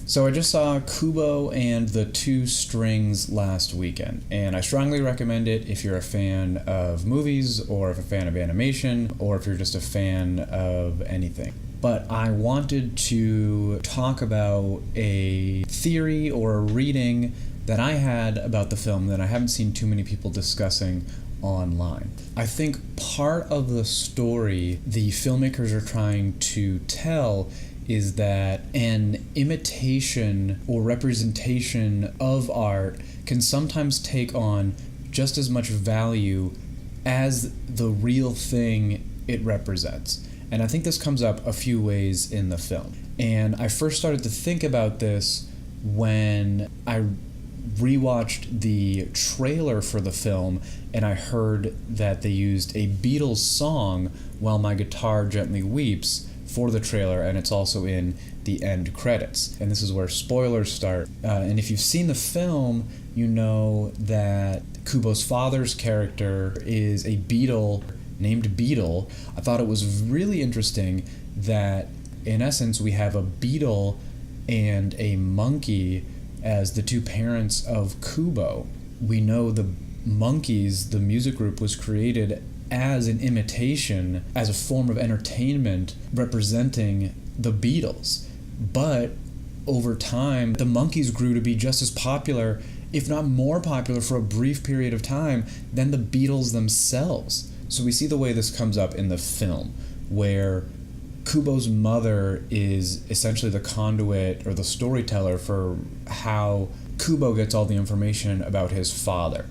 So I just saw Kubo and the Two Strings last weekend, and I strongly recommend it if you're a fan of movies, or if you're a fan of animation, or if you're just a fan of anything. But I wanted to talk about a theory or a reading that I had about the film that I haven't seen too many people discussing online. I think part of the story the filmmakers are trying to tell is that an imitation or representation of art can sometimes take on just as much value as the real thing it represents. And I think this comes up a few ways in the film. And I first started to think about this when I rewatched the trailer for the film and I heard that they used a Beatles song, While My Guitar Gently Weeps, for the trailer, and it's also in the end credits. And this is where spoilers start. And if you've seen the film, you know that Kubo's father's character is a beetle named Beetle. I thought it was really interesting that, in essence, we have a beetle and a monkey as the two parents of Kubo. We know the Monkees, the music group, was created as an imitation, as a form of entertainment representing the Beatles. But over time, the Monkees grew to be just as popular, if not more popular for a brief period of time, than the Beatles themselves. So we see the way this comes up in the film, where Kubo's mother is essentially the conduit or the storyteller for how Kubo gets all the information about his father.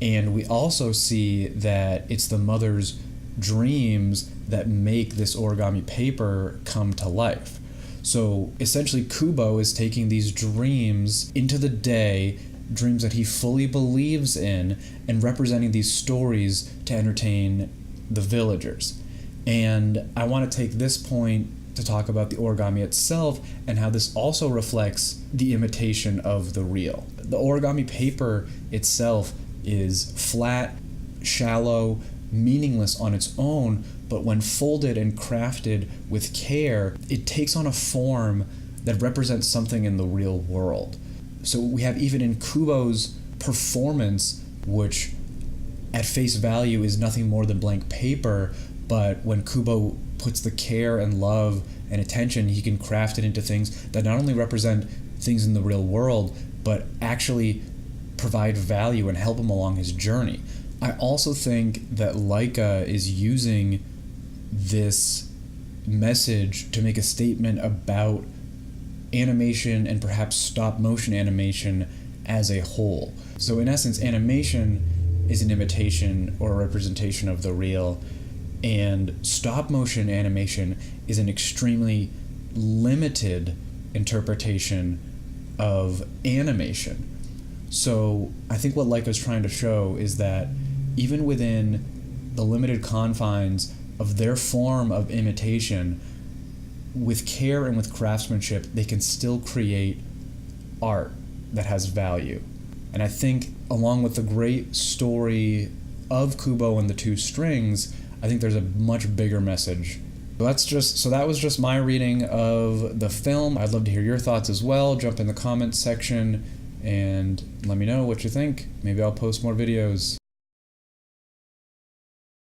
And we also see that it's the mother's dreams that make this origami paper come to life. So essentially Kubo is taking these dreams into the day, dreams that he fully believes in, and representing these stories to entertain the villagers. And I want to take this point to talk about the origami itself and how this also reflects the imitation of the real. The origami paper itself is flat, shallow, meaningless on its own, but when folded and crafted with care, it takes on a form that represents something in the real world. So we have, even in Kubo's performance, which at face value is nothing more than blank paper, but when Kubo puts the care and love and attention, he can craft it into things that not only represent things in the real world, but actually provide value and help him along his journey. I also think that Laika is using this message to make a statement about animation and perhaps stop motion animation as a whole. So in essence, animation is an imitation or a representation of the real, and stop motion animation is an extremely limited interpretation of animation. So I think what Laika is trying to show is that even within the limited confines of their form of imitation, with care and with craftsmanship, they can still create art that has value. And I think, along with the great story of Kubo and the Two Strings, I think there's a much bigger message. So that was just my reading of the film. I'd love to hear your thoughts as well. Jump in the comments section and let me know what you think. Maybe I'll post more videos.